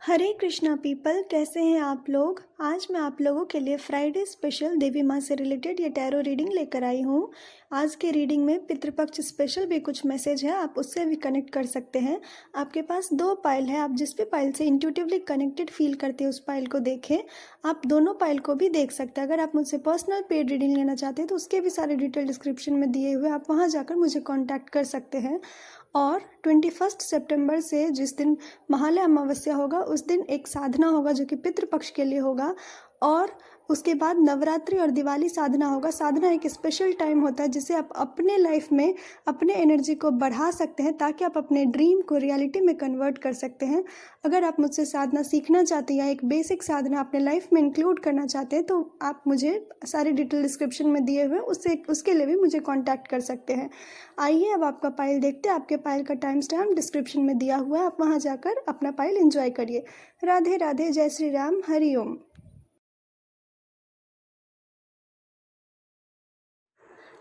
हरे Krishna people, कैसे हैं आप लोग। आज मैं आप लोगों के लिए फ्राइडे स्पेशल देवी माँ से रिलेटेड ये टैरो रीडिंग लेकर आई हूँ। आज के रीडिंग में पितृपक्ष स्पेशल भी कुछ मैसेज है, आप उससे भी कनेक्ट कर सकते हैं। आपके पास दो पाइल है, आप जिस भी पाइल से इंट्यूटिवली कनेक्टेड फील करते हैं उस पाइल को देखें। आप दोनों पाइल को भी देख सकते हैं। अगर आप मुझसे पर्सनल पेड रीडिंग लेना चाहते हैं तो उसके भी सारे डिटेल डिस्क्रिप्शन में दिए हुए, आप वहाँ जाकर मुझे कॉन्टैक्ट कर सकते हैं। और 21 सितंबर से जिस दिन महालय अमावस्या होगा उस दिन एक साधना होगा जो कि पितृपक्ष के लिए होगा, और उसके बाद नवरात्रि और दिवाली साधना होगा। साधना एक स्पेशल टाइम होता है जिसे आप अपने लाइफ में अपने एनर्जी को बढ़ा सकते हैं ताकि आप अपने ड्रीम को रियलिटी में कन्वर्ट कर सकते हैं। अगर आप मुझसे साधना सीखना चाहते हैं या एक बेसिक साधना अपने लाइफ में इंक्लूड करना चाहते हैं तो आप मुझे सारे डिटेल डिस्क्रिप्शन में दिए हुए उसके लिए भी मुझे कॉन्टैक्ट कर सकते हैं। आइए अब आपका पाइल देखते हैं। आपके पाइल का टाइम स्टैम्प डिस्क्रिप्शन में दिया हुआ है, आप वहाँ जाकर अपना पाइल एंजॉय करिए। राधे राधे, जय श्री राम, हरि ओम।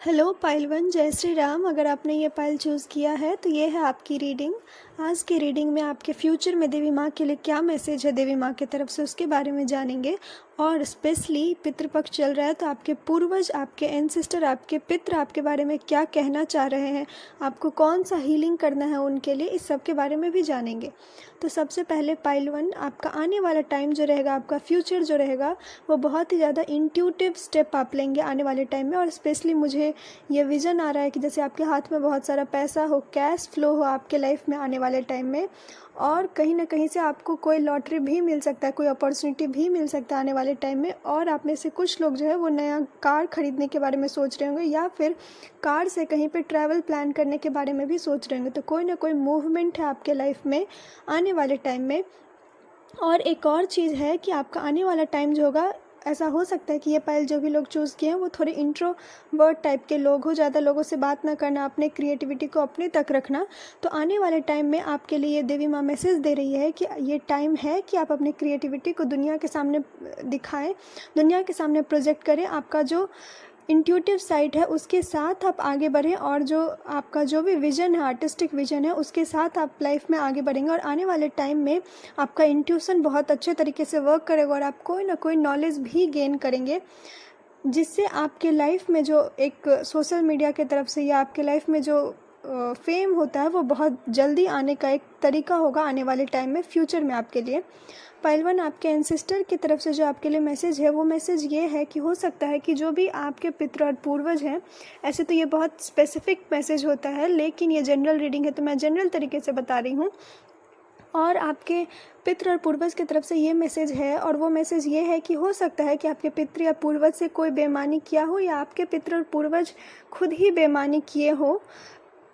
हेलो पाइल वन, जय श्री राम। अगर आपने ये पाइल चूज़ किया है तो ये है आपकी रीडिंग। आज की रीडिंग में आपके फ्यूचर में देवी माँ के लिए क्या मैसेज है देवी माँ की तरफ से, उसके बारे में जानेंगे। और स्पेशली पितृपक्ष चल रहा है तो आपके पूर्वज, आपके एंसेस्टर, आपके पितृ आपके बारे में क्या कहना चाह रहे हैं, आपको कौन सा हीलिंग करना है उनके लिए, इस सब के बारे में भी जानेंगे। तो सबसे पहले पाइल वन, आपका आने वाला टाइम जो रहेगा, आपका फ्यूचर जो रहेगा वो बहुत ही ज़्यादा इंट्यूटिव स्टेप आप लेंगे आने वाले टाइम में। और स्पेशली मुझे ये विज़न आ रहा है कि जैसे आपके हाथ में बहुत सारा पैसा हो, कैश फ्लो हो आपके लाइफ में आने वाले टाइम में, और कहीं ना कहीं से आपको कोई लॉटरी भी मिल सकता है, कोई अपॉर्चुनिटी भी मिल सकता है आने वाले टाइम में। और आप में से कुछ लोग जो है वो नया कार खरीदने के बारे में सोच रहे होंगे या फिर कार से कहीं पे ट्रैवल प्लान करने के बारे में भी सोच रहे होंगे। तो कोई ना कोई मूवमेंट है आपके लाइफ में आने वाले टाइम में। और एक और चीज़ है कि आपका आने वाला टाइम जो होगा, ऐसा हो सकता है कि ये पाइल जो भी लोग चूज़ किए हैं वो थोड़े इंट्रोवर्ट टाइप के लोग हो, ज़्यादा लोगों से बात ना करना, अपने क्रिएटिविटी को अपने तक रखना। तो आने वाले टाइम में आपके लिए ये देवी माँ मैसेज दे रही है कि ये टाइम है कि आप अपनी क्रिएटिविटी को दुनिया के सामने दिखाएं, दुनिया के सामने प्रोजेक्ट करें। आपका जो इंट्यूटिव साइड है उसके साथ आप आगे बढ़ें, और जो आपका जो भी विज़न है, आर्टिस्टिक विज़न है, उसके साथ आप लाइफ में आगे बढ़ेंगे। और आने वाले टाइम में आपका इंट्यूशन बहुत अच्छे तरीके से वर्क करेगा और आप कोई ना कोई नॉलेज भी गेन करेंगे, जिससे आपके लाइफ में जो एक सोशल मीडिया की तरफ से या आपके लाइफ में जो फेम होता है वो बहुत जल्दी आने का एक तरीका होगा आने वाले टाइम में, फ्यूचर में आपके लिए। पहलवान, आपके एंसेस्टर की तरफ से जो आपके लिए मैसेज है वो मैसेज ये है कि हो सकता है कि जो भी आपके पितृ और पूर्वज हैं, ऐसे तो ये बहुत स्पेसिफिक मैसेज होता है लेकिन ये जनरल रीडिंग है तो मैं जनरल तरीके से बता रही हूँ। और आपके पितृ और पूर्वज की तरफ से ये मैसेज है, और वो मैसेज ये है कि हो सकता है कि आपके पितृ या पूर्वज से कोई बेईमानी किया हो या आपके पितृ और पूर्वज खुद ही बेईमानी किए हो।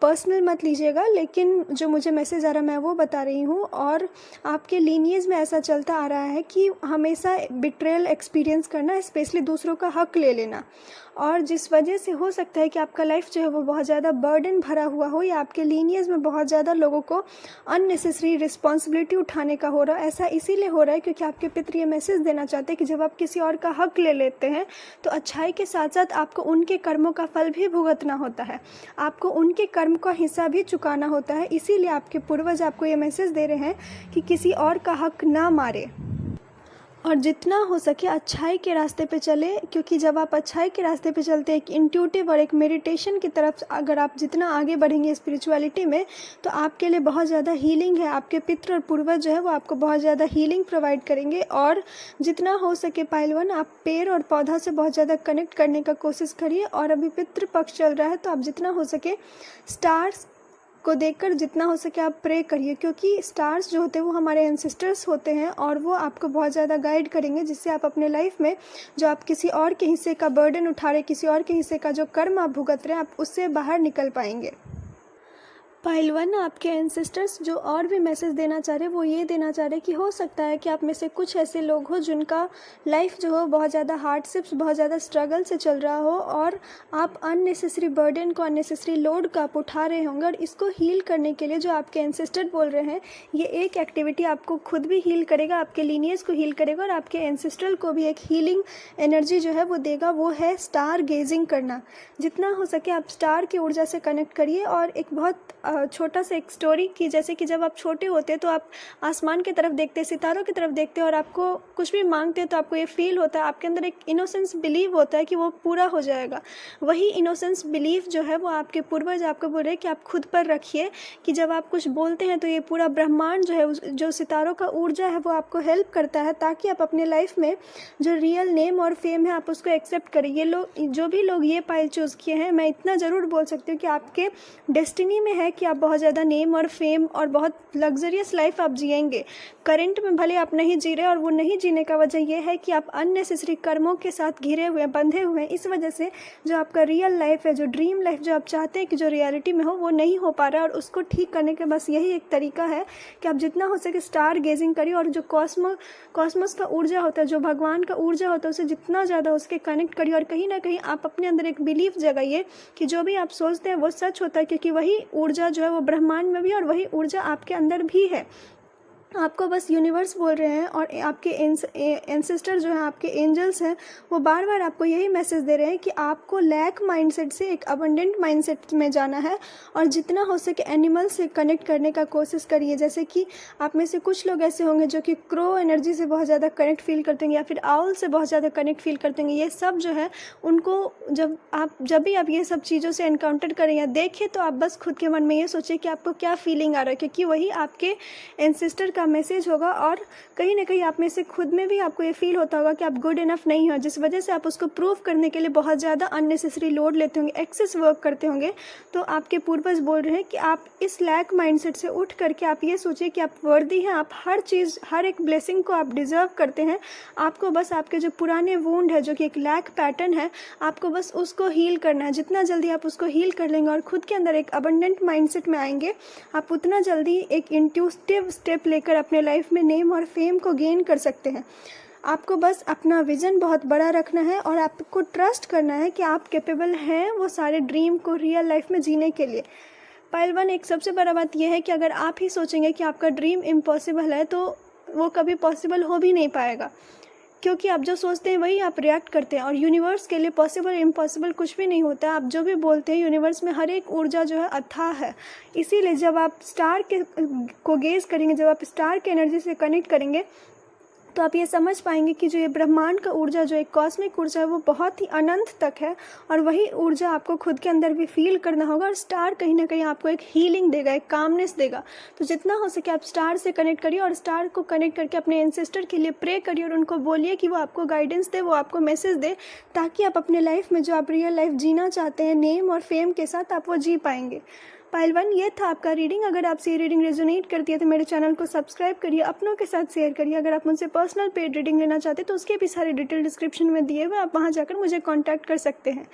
पर्सनल मत लीजिएगा, लेकिन जो मुझे मैसेज आ रहा है मैं वो बता रही हूँ। और आपके लीनिएज में ऐसा चलता आ रहा है कि हमेशा बिट्रेयल एक्सपीरियंस करना, स्पेशली दूसरों का हक ले लेना, और जिस वजह से हो सकता है कि आपका लाइफ जो है वो बहुत ज़्यादा बर्डन भरा हुआ हो, या आपके लीनिएज में बहुत ज़्यादा लोगों को अननेसेसरी रिस्पॉन्सिबिलिटी उठाने का हो रहा है। ऐसा इसीलिए हो रहा है क्योंकि आपके पितृ ये मैसेज देना चाहते हैं कि जब आप किसी और का हक ले लेते हैं तो अच्छाई के साथ साथ आपको उनके कर्मों का फल भी भुगतना होता है, आपको उनके कर्म का हिस्सा भी चुकाना होता है। इसीलिए आपके पूर्वज आपको ये मैसेज दे रहे हैं कि किसी और का हक ना मारे और जितना हो सके अच्छाई के रास्ते पे चले, क्योंकि जब आप अच्छाई के रास्ते पे चलते हैं, एक इंट्यूटिव और एक मेडिटेशन की तरफ अगर आप जितना आगे बढ़ेंगे स्पिरिचुअलिटी में, तो आपके लिए बहुत ज़्यादा हीलिंग है। आपके पितृ और पूर्वज जो है वो आपको बहुत ज़्यादा हीलिंग प्रोवाइड करेंगे। और जितना हो सके पाइलवन, आप पेड़ और पौधा से बहुत ज़्यादा कनेक्ट करने का कोशिश करिए। और अभी पितृ पक्ष चल रहा है तो आप जितना हो सके स्टार्स को देखकर जितना हो सके आप प्रे करिए, क्योंकि स्टार्स जो होते हैं वो हमारे एंसेस्टर्स होते हैं और वो आपको बहुत ज़्यादा गाइड करेंगे, जिससे आप अपने लाइफ में जो आप किसी और के हिस्से का बर्डन उठा रहे, किसी और के हिस्से का जो कर्म आप भुगत रहे हैं, आप उससे बाहर निकल पाएंगे। पहलवान, आपके एंसेस्टर्स जो और भी मैसेज देना चाह रहे हैं वो ये देना चाह रहे हैं कि हो सकता है कि आप में से कुछ ऐसे लोग हो जिनका लाइफ जो हो बहुत ज़्यादा हार्डशिप्स, बहुत ज़्यादा स्ट्रगल से चल रहा हो, और आप अननेसेसरी बर्डन को, अननेसेसरी लोड को आप उठा रहे होंगे। और इसको हील करने के लिए जो आपके एंसेस्टर बोल रहे हैं, ये एक एक्टिविटी आपको खुद भी हील करेगा, आपके लीनियज को हील करेगा और आपके एंसेस्ट्रल को भी एक हीलिंग एनर्जी जो है वो देगा। वो है स्टार गेजिंग करना। जितना हो सके आप स्टार की ऊर्जा से कनेक्ट करिए और एक बहुत छोटा सा एक स्टोरी कि जैसे कि जब आप छोटे होते हैं तो आप आसमान की तरफ देखते, सितारों की तरफ देखते हैं और आपको कुछ भी मांगते हैं तो आपको ये फील होता है, आपके अंदर एक इनोसेंस बिलीव होता है कि वो पूरा हो जाएगा। वही इनोसेंस बिलीव जो है वो आपके पूर्वज आपको बोल रहे हैं कि आप खुद पर रखिए, कि जब आप कुछ बोलते हैं तो ये पूरा ब्रह्मांड जो है, जो सितारों का ऊर्जा है वो आपको हेल्प करता है, ताकि आप अपने लाइफ में जो रियल नेम और फेम है आप उसको एक्सेप्ट करें। ये लोग, जो भी लोग ये पाइल चूज़ किए हैं, मैं इतना ज़रूर बोल सकती हूँ कि आपके डेस्टिनी में है कि आप बहुत ज़्यादा नेम और फेम और बहुत लग्जरियस लाइफ आप जिएंगे। करंट में भले आप नहीं जी रहे, और वो नहीं जीने का वजह यह है कि आप अननेसेसरी कर्मों के साथ घिरे हुए, बंधे हुए हैं। इस वजह से जो आपका रियल लाइफ है, जो ड्रीम लाइफ जो आप चाहते हैं कि जो रियलिटी में हो, वो नहीं हो पा रहा है। और उसको ठीक करने का बस यही एक तरीका है कि आप जितना हो सके स्टार गेजिंग करिए, और जो कॉस्मोस का ऊर्जा होता है, जो भगवान का ऊर्जा होता है, उसे जितना ज़्यादा उसके कनेक्ट करिए। और कहीं ना कहीं आप अपने अंदर एक बिलीफ जगाइए कि जो भी आप सोचते हैं वो सच होता है, क्योंकि वही ऊर्जा जो है वो ब्रह्मांड में भी है और वही ऊर्जा आपके अंदर भी है। आपको बस यूनिवर्स बोल रहे हैं और आपके एंसेस्टर जो हैं, आपके एंजल्स हैं, वो बार बार आपको यही मैसेज दे रहे हैं कि आपको लैक माइंडसेट से एक अबंडेंट माइंडसेट में जाना है। और जितना हो सके एनिमल से कनेक्ट करने का कोशिश करिए। जैसे कि आप में से कुछ लोग ऐसे होंगे जो कि क्रो एनर्जी से बहुत ज़्यादा कनेक्ट फील करते होंगे, या फिर आउल से बहुत ज़्यादा कनेक्ट फील करते होंगे। ये सब जो है उनको जब भी आप ये सब चीज़ों से एनकाउंटर करें या देखें, तो आप बस खुद के मन में ये सोचें कि आपको क्या फीलिंग आ रहा है, क्योंकि वही आपके एंसेस्टर का मैसेज होगा। और कहीं ना कहीं आप में से खुद में भी आपको ये फील होता होगा कि आप गुड इनफ नहीं हो, जिस वजह से आप उसको प्रूव करने के लिए बहुत ज़्यादा अननेसेसरी लोड लेते होंगे, एक्सेस वर्क करते होंगे। तो आपके पूर्वज बोल रहे हैं कि आप इस लैक माइंडसेट से उठ करके आप ये सोचिए कि आप वर्दी हैं, आप हर चीज़, हर एक ब्लेसिंग को आप डिज़र्व करते हैं। आपको बस आपके जो पुराने वुंड है, जो कि एक लैक पैटर्न है, आपको बस उसको हील करना है। जितना जल्दी आप उसको हील कर लेंगे और खुद के अंदर एक अबंडेंट माइंडसेट में आएंगे, आप उतना जल्दी एक इंट्यूटिव स्टेप लेकर अपने लाइफ में नेम और फेम को गेन कर सकते हैं। आपको बस अपना विज़न बहुत बड़ा रखना है और आपको ट्रस्ट करना है कि आप कैपेबल हैं वो सारे ड्रीम को रियल लाइफ में जीने के लिए। पाइल वन, एक सबसे बड़ा बात यह है कि अगर आप ही सोचेंगे कि आपका ड्रीम इम्पॉसिबल है, तो वो कभी पॉसिबल हो भी नहीं पाएगा, क्योंकि आप जो सोचते हैं वही आप रिएक्ट करते हैं। और यूनिवर्स के लिए पॉसिबल इम्पॉसिबल कुछ भी नहीं होता है। आप जो भी बोलते हैं, यूनिवर्स में हर एक ऊर्जा जो है अथाह है। इसीलिए जब आप स्टार को गेज करेंगे, जब आप स्टार के एनर्जी से कनेक्ट करेंगे, तो आप ये समझ पाएंगे कि जो ये ब्रह्मांड का ऊर्जा, जो एक कॉस्मिक ऊर्जा है, वो बहुत ही अनंत तक है। और वही ऊर्जा आपको खुद के अंदर भी फील करना होगा। और स्टार कहीं ना कहीं आपको एक हीलिंग देगा, एक कामनेस देगा। तो जितना हो सके आप स्टार से कनेक्ट करिए, और स्टार को कनेक्ट करके अपने एंसेस्टर के लिए प्रे करिए और उनको बोलिए कि वो आपको गाइडेंस दे, वो आपको मैसेज दे, ताकि आप अपने लाइफ में जो आप रियल लाइफ जीना चाहते हैं नेम और फेम के साथ, आप वो जी पाएंगे। पाइल वन, ये था आपका रीडिंग। अगर आपसे ये रीडिंग रेजोनेट करती है तो मेरे चैनल को सब्सक्राइब करिए, अपनों के साथ शेयर करिए। अगर आप मुझसे पर्सनल पेड रीडिंग लेना चाहते हैं तो उसके भी सारे डिटेल डिस्क्रिप्शन में दिए हुए, आप वहाँ जाकर मुझे कॉन्टैक्ट कर सकते हैं।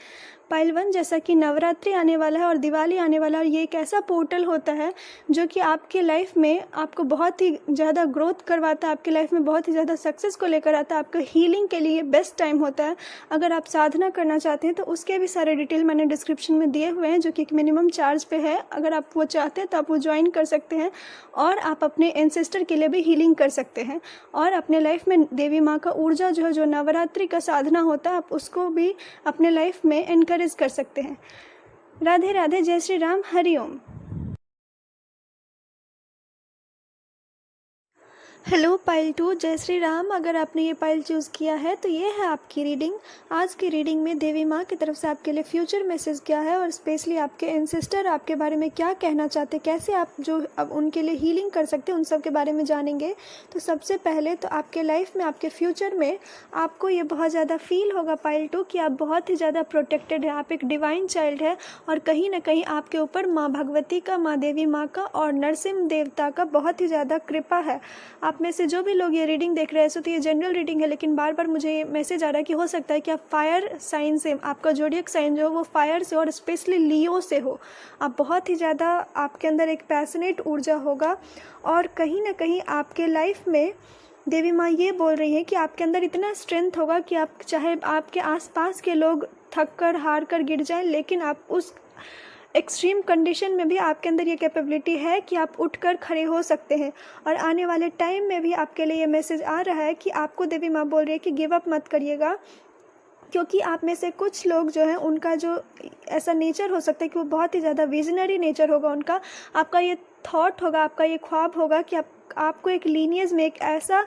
पाइल वन, जैसा कि नवरात्रि आने वाला है और दिवाली आने वाला है, और ये एक ऐसा पोर्टल होता है जो कि आपके लाइफ में आपको बहुत ही ज़्यादा ग्रोथ करवाता है, आपके लाइफ में बहुत ही ज़्यादा सक्सेस को लेकर आता है। आपका हीलिंग के लिए बेस्ट टाइम होता है। अगर आप साधना करना चाहते हैं तो उसके भी सारे डिटेल मैंने डिस्क्रिप्शन में दिए हुए हैं, जो कि एक मिनिमम चार्ज पे है। अगर आप वो चाहते हैं तो आप वो ज्वाइन कर सकते हैं, और आप अपने एंसेस्टर के लिए भी हीलिंग कर सकते हैं। और अपने लाइफ में देवी माँ का ऊर्जा जो है, जो नवरात्रि का साधना होता है, आप उसको भी अपने लाइफ में एनकरेज कर सकते हैं। राधे राधे, जय श्री राम, हरि ओम। हेलो पाइल टू, जय श्री राम। अगर आपने ये पाइल चूज़ किया है तो ये है आपकी रीडिंग। आज की रीडिंग में देवी माँ की तरफ से आपके लिए फ्यूचर मैसेज क्या है, और स्पेशली आपके एंसेस्टर आपके बारे में क्या कहना चाहते हैं, कैसे आप जो अब उनके लिए हीलिंग कर सकते हैं, उन सब के बारे में जानेंगे। तो सबसे पहले तो आपके लाइफ में, आपके फ्यूचर में आपको ये बहुत ज़्यादा फील होगा पाइल टू कि आप बहुत ही ज़्यादा प्रोटेक्टेड है, आप एक डिवाइन चाइल्ड है। और कहीं ना कहीं आपके ऊपर माँ भगवती का, माँ देवी माँ का और नरसिंह देवता का बहुत ही ज़्यादा कृपा है। आप में से जो भी लोग ये रीडिंग देख रहे हैं, तो ये जनरल रीडिंग है, लेकिन बार बार मुझे ये मैसेज आ रहा है कि हो सकता है कि आप फायर साइन से, आपका जोडियक साइन जो हो वो फायर से और स्पेशली लियो से हो। आप बहुत ही ज़्यादा, आपके अंदर एक पैशनेट ऊर्जा होगा। और कहीं ना कहीं आपके लाइफ में देवी माँ ये बोल रही है कि आपके अंदर इतना स्ट्रेंथ होगा कि आप, चाहे आपके आसपास के लोग थक कर, हार कर गिर जाएं, लेकिन आप उस एक्सट्रीम कंडीशन में भी आपके अंदर ये कैपेबिलिटी है कि आप उठकर खड़े हो सकते हैं। और आने वाले टाइम में भी आपके लिए ये मैसेज आ रहा है कि आपको देवी माँ बोल रही है कि गिव अप मत करिएगा। क्योंकि आप में से कुछ लोग जो हैं उनका जो ऐसा नेचर हो सकता है कि वो बहुत ही ज़्यादा विजनरी नेचर होगा उनका। आपका ये थॉट होगा, आपका ये ख्वाब होगा कि आपको एक लीनियज में एक ऐसा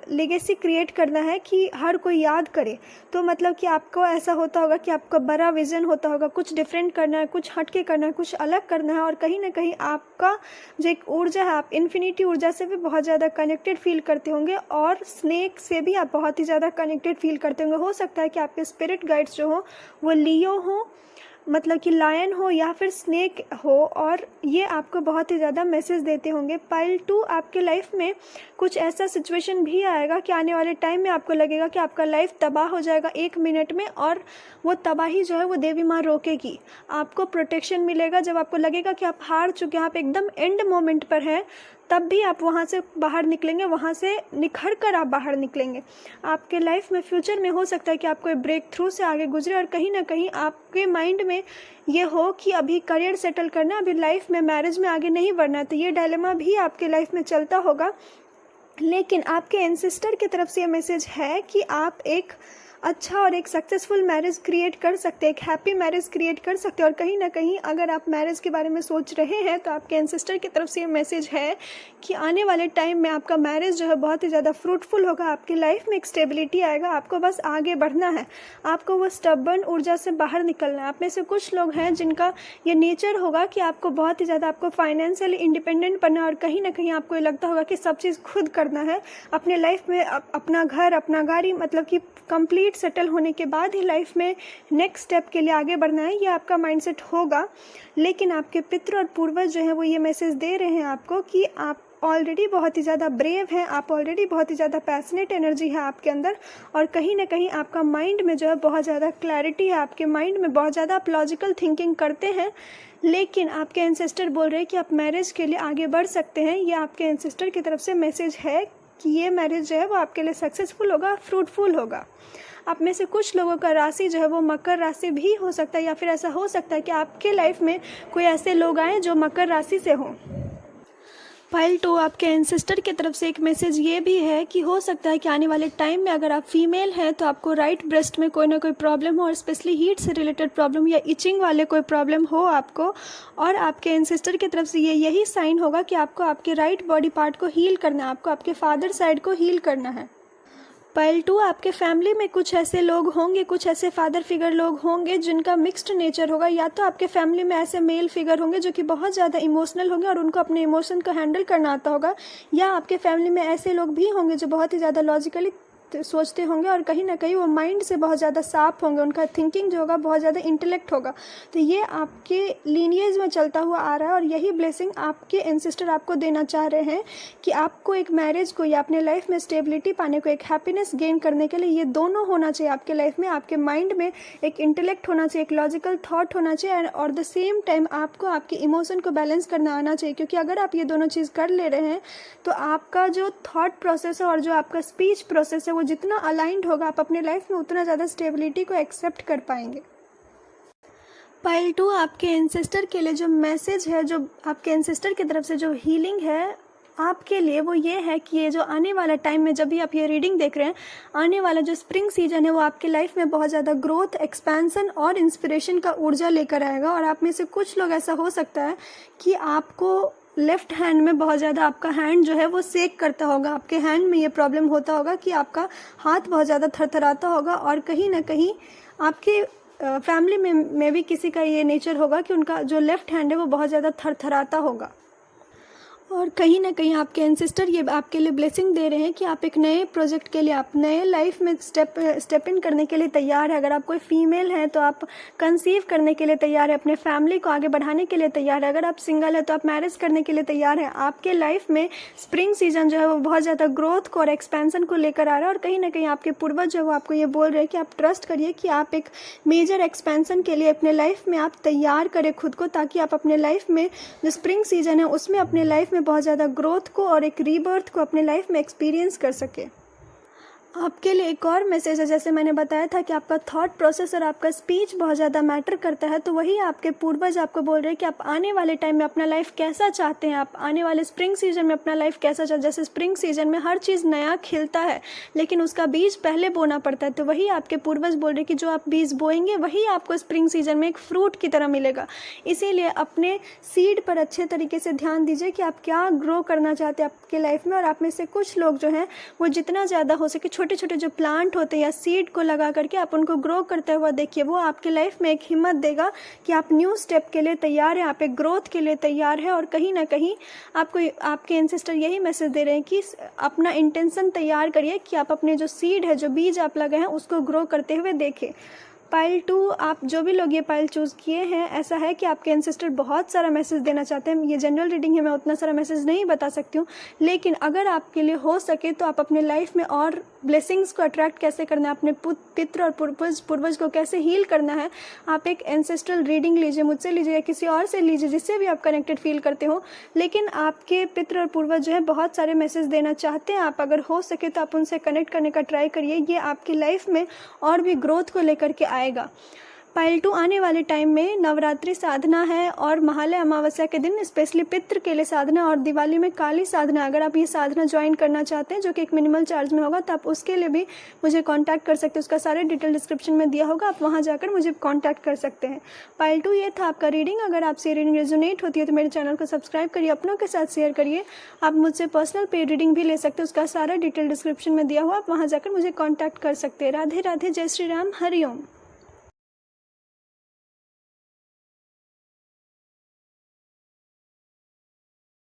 लेगेसी क्रिएट करना है कि हर कोई याद करे। तो मतलब कि आपको ऐसा होता होगा कि आपका बड़ा विज़न होता होगा, कुछ डिफरेंट करना है, कुछ हटके करना है, कुछ अलग करना है। और कहीं ना कहीं आपका जो एक ऊर्जा है, आप इन्फिनिटी ऊर्जा से भी बहुत ज़्यादा कनेक्टेड फील करते होंगे और स्नेक से भी आप बहुत ही ज़्यादा कनेक्टेड फील करते होंगे। हो सकता है कि आपके स्पिरिट गाइड्स जो हो वो लियो हो, मतलब कि लायन हो या फिर स्नेक हो, और ये आपको बहुत ही ज़्यादा मैसेज देते होंगे। पाइल 2, आपके लाइफ में कुछ ऐसा सिचुएशन भी आएगा कि आने वाले टाइम में आपको लगेगा कि आपका लाइफ तबाह हो जाएगा 1 मिनट में, और वो तबाही जो है वो देवी माँ रोकेगी। आपको प्रोटेक्शन मिलेगा जब आपको लगेगा कि आप हार चुके हैं, आप एकदम एंड मोमेंट पर हैं, तब भी आप वहाँ से बाहर निकलेंगे, वहाँ से निखर कर आप बाहर निकलेंगे। आपके लाइफ में फ्यूचर में हो सकता है कि आप कोई ब्रेक थ्रू से आगे गुजरे और कहीं ना कहीं आपके माइंड में ये हो कि अभी करियर सेटल करना, अभी लाइफ में मैरिज में आगे नहीं बढ़ना। तो ये डायलेमा भी आपके लाइफ में चलता होगा। लेकिन आपके एंसेस्टर की तरफ से ये मैसेज है कि आप एक अच्छा और एक सक्सेसफुल मैरिज क्रिएट कर सकते हैं, एक हैप्पी मैरिज क्रिएट कर सकते हैं। और कहीं ना कहीं अगर आप मैरिज के बारे में सोच रहे हैं तो आपके एंसेस्टर की तरफ से ये मैसेज है कि आने वाले टाइम में आपका मैरिज जो है बहुत ही ज़्यादा फ्रूटफुल होगा, आपकी लाइफ में एक स्टेबिलिटी आएगा। आपको बस आगे बढ़ना है, आपको वो स्टबर्न ऊर्जा से बाहर निकलना है। आप में से कुछ लोग हैं जिनका ये नेचर होगा कि आपको बहुत ही ज़्यादा आपको फाइनेंशियली इंडिपेंडेंट बनना, और कहीं ना कहीं आपको ये लगता होगा कि सब चीज़ खुद करना है अपने लाइफ में। अपना घर, अपना गाड़ी, मतलब कि कंप्लीट सेटल होने के बाद ही लाइफ में नेक्स्ट स्टेप के लिए आगे बढ़ना है, ये आपका माइंडसेट होगा। लेकिन आपके पितृ और पूर्वज जो है वो ये मैसेज दे रहे हैं आपको कि आप ऑलरेडी बहुत ही ज़्यादा ब्रेव हैं, आप ऑलरेडी बहुत ही ज़्यादा पैशनेट एनर्जी है आपके अंदर, और कहीं ना कहीं आपका माइंड में जो है बहुत ज़्यादा क्लैरिटी है, आपके माइंड में बहुत ज़्यादा आप लॉजिकल थिंकिंग करते हैं। लेकिन आपके एंसेस्टर बोल रहे हैं कि आप मैरिज के लिए आगे बढ़ सकते हैं। ये आपके एंसेस्टर की तरफ से मैसेज है कि ये मैरिज जो है वो आपके लिए सक्सेसफुल होगा, फ्रूटफुल होगा। आप में से कुछ लोगों का राशि जो है वो मकर राशि भी हो सकता है, या फिर ऐसा हो सकता है कि आपके लाइफ में कोई ऐसे लोग आए जो मकर राशि से हों। पाइल 2, आपके एंसेस्टर की तरफ से एक मैसेज ये भी है कि हो सकता है कि आने वाले टाइम में अगर आप फीमेल हैं तो आपको राइट ब्रेस्ट में कोई ना कोई प्रॉब्लम हो, और स्पेशली हीट से रिलेटेड प्रॉब्लम या इचिंग वाले कोई प्रॉब्लम हो आपको। और आपके एंसेस्टर की तरफ से यही साइन होगा कि आपको आपके राइट बॉडी पार्ट को हील करना है, आपको आपके फादर साइड को हील करना है। पाइल 2, आपके फैमिली में कुछ ऐसे लोग होंगे, कुछ ऐसे फादर फिगर लोग होंगे जिनका मिक्स्ड नेचर होगा। या तो आपके फैमिली में ऐसे मेल फिगर होंगे जो कि बहुत ज़्यादा इमोशनल होंगे और उनको अपने इमोशन को हैंडल करना आता होगा, या आपके फैमिली में ऐसे लोग भी होंगे जो बहुत ही ज़्यादा लॉजिकली सोचते होंगे और कहीं ना कहीं वो माइंड से बहुत ज़्यादा साफ होंगे, उनका थिंकिंग जो होगा बहुत ज़्यादा इंटेलेक्ट होगा। तो ये आपके लीनिएज में चलता हुआ आ रहा है, और यही ब्लेसिंग आपके एंसेस्टर आपको देना चाह रहे हैं कि आपको एक मैरिज को या अपने लाइफ में स्टेबिलिटी पाने को, एक हैप्पीनेस गेन करने के लिए ये दोनों होना चाहिए आपके लाइफ में। आपके माइंड में एक इंटेलेक्ट होना चाहिए, एक लॉजिकल थॉट होना चाहिए, और द सेम टाइम आपको आपके इमोशन को बैलेंस करना आना चाहिए। क्योंकि अगर आप ये दोनों चीज़ कर ले रहे हैं तो आपका जो थॉट प्रोसेस है और जो आपका स्पीच प्रोसेस है वो जितना अलाइंड होगा, आप अपने लाइफ में उतना ज़्यादा स्टेबिलिटी को एक्सेप्ट कर पाएंगे। पाइल 2, आपके एंसेस्टर के लिए जो मैसेज है, जो आपके एंसेस्टर की तरफ से जो हीलिंग है आपके लिए, वो ये है कि ये जो आने वाला टाइम में जब भी आप ये रीडिंग देख रहे हैं, आने वाला जो स्प्रिंग सीजन है वो आपके लाइफ में बहुत ज़्यादा ग्रोथ, एक्सपेंशन और इंस्पिरेशन का ऊर्जा लेकर आएगा। और आप में से कुछ लोग ऐसा हो सकता है कि आपको लेफ्ट हैंड में बहुत ज़्यादा आपका हैंड जो है वो सेक करता होगा, आपके हैंड में ये प्रॉब्लम होता होगा कि आपका हाथ बहुत ज़्यादा थरथराता होगा, और कहीं ना कहीं आपके फैमिली में भी किसी का ये नेचर होगा कि उनका जो लेफ्ट हैंड है वो बहुत ज़्यादा थरथराता होगा। और कहीं ना कहीं आपके एंसेस्टर ये आपके लिए ब्लेसिंग दे रहे हैं कि आप एक नए प्रोजेक्ट के लिए, आप नए लाइफ में स्टेप इन करने के लिए तैयार है। अगर आप कोई फीमेल हैं तो आप कंसीव करने के लिए तैयार है, अपने फैमिली को आगे बढ़ाने के लिए तैयार है। अगर आप सिंगल है तो आप मैरिज करने के लिए तैयार हैं। आपके लाइफ में स्प्रिंग सीजन जो है वो बहुत ज़्यादा ग्रोथ को और एक्सपेंशन को लेकर आ रहा है, और कहीं ना कहीं आपके पूर्वज जो है वो आपको ये बोल रहे हैं कि आप ट्रस्ट करिए कि आप एक मेजर एक्सपेंशन के लिए अपने लाइफ में आप तैयार करें खुद को, ताकि आप अपने लाइफ में जो स्प्रिंग सीजन है उसमें अपने लाइफ में बहुत ज़्यादा ग्रोथ को और एक रीबर्थ को अपने लाइफ में एक्सपीरियंस कर सके। आपके लिए एक और मैसेज है। जैसे मैंने बताया था कि आपका थॉट प्रोसेस और आपका स्पीच बहुत ज़्यादा मैटर करता है, तो वही आपके पूर्वज आपको बोल रहे हैं कि आप आने वाले टाइम में अपना लाइफ कैसा चाहते हैं, आप आने वाले स्प्रिंग सीजन में अपना लाइफ कैसा चाहते हैं। जैसे स्प्रिंग सीजन में हर चीज़ नया खिलता है, लेकिन उसका बीज पहले बोना पड़ता है, तो वही आपके पूर्वज बोल रहे हैं कि जो आप बीज बोएंगे वही आपको स्प्रिंग सीजन में एक फ्रूट की तरह मिलेगा। इसीलिए अपने सीड पर अच्छे तरीके से ध्यान दीजिए कि आप क्या ग्रो करना चाहते हैं आपके लाइफ में। और आप में से कुछ लोग जो हैं वो जितना ज़्यादा हो सके छोटे छोटे जो प्लांट होते हैं या सीड को लगा करके आप उनको ग्रो करते हुआ देखिए। वो आपके लाइफ में एक हिम्मत देगा कि आप न्यू स्टेप के लिए तैयार हैं, आप एक ग्रोथ के लिए तैयार हैं। और कहीं ना कहीं आपको आपके एंसेस्टर यही मैसेज दे रहे हैं कि अपना इंटेंशन तैयार करिए कि आप अपने जो सीड है, जो बीज आप लगाए हैं, उसको ग्रो करते हुए देखें। पाइल 2, आप जो भी लोग ये पाइल चूज़ किए हैं, ऐसा है कि आपके एंसेस्टर बहुत सारा मैसेज देना चाहते हैं। ये जनरल रीडिंग है, मैं उतना सारा मैसेज नहीं बता सकती हूँ, लेकिन अगर आपके लिए हो सके तो आप अपने लाइफ में और ब्लेसिंग्स को अट्रैक्ट कैसे करना है, अपने पितृ और पूर्वज को कैसे हील करना है, आप एक एंसेस्ट्रल रीडिंग लीजिए, मुझसे लीजिए या किसी और से लीजिए जिससे भी आप कनेक्टेड फील करते हो। लेकिन आपके पितृ और पूर्वज जो है बहुत सारे मैसेज देना चाहते हैं। आप अगर हो सके तो आप उनसे कनेक्ट करने का ट्राई करिए, ये आपकी लाइफ में और भी ग्रोथ को लेकर के आएगा। पाइल 2 आने वाले टाइम में नवरात्रि साधना है और महालय अमावस्या के दिन स्पेशली पितृ के लिए साधना और दिवाली में काली साधना। अगर आप ये साधना ज्वाइन करना चाहते हैं जो कि एक मिनिमल चार्ज में होगा, तो आप उसके लिए भी मुझे कांटेक्ट कर सकते हैं। उसका सारे डिटेल डिस्क्रिप्शन में दिया होगा, आप वहां जाकर मुझे कांटेक्ट कर सकते हैं। पाइल 2 ये था आपका रीडिंग। अगर आपसे रीडिंग रेजोनेट होती है तो मेरे चैनल को सब्सक्राइब करिए, अपनों के साथ शेयर करिए। आप मुझसे पर्सनल पेड रीडिंग भी ले सकते हैं, उसका सारा डिटेल डिस्क्रिप्शन में दिया हुआ, आप वहाँ जाकर मुझे कॉन्टैक्ट कर सकते हैं। राधे राधे, जय श्री राम, हरि ओम।